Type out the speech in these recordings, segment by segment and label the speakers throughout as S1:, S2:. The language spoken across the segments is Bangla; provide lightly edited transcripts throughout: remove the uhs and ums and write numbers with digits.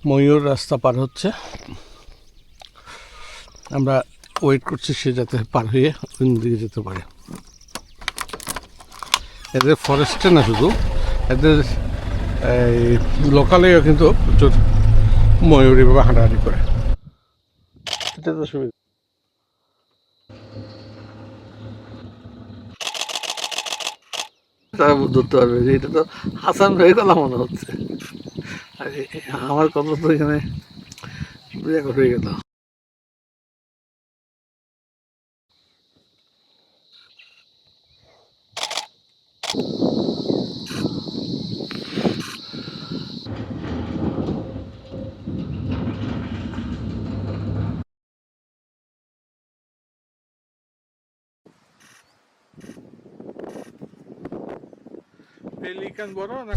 S1: ময়ূর রাস্তা পার হচ্ছে, আমরা ওয়েট করছি সে যাতে পার হয়ে অন্যদিকে যেতে পারে। এদের ফরেস্টে না, শুধু এদের এই লোকালেও কিন্তু প্রচুর ময়ূর এভাবে হাঁটাহাঁটি করে। এটা তো সুবিধা। তারা ধরতে পারবে যে এটা তো হাসান ভাইয়ের কথা মনে হচ্ছে। আর আমার কথা তো এখানে রেকর্ড হয়ে গেল। পেলিকান বড় না?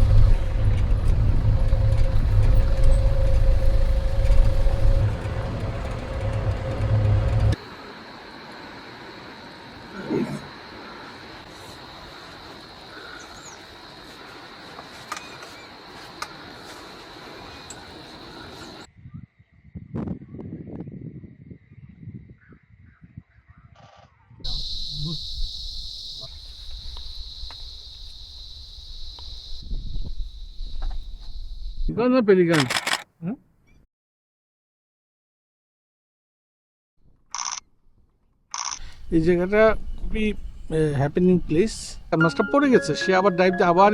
S1: না পেলিকান। এই জায়গাটা খুবই হ্যাপেনিং প্লেস। মাছটা পড়ে গেছে, সে আবার ডাইভ দিয়ে আবার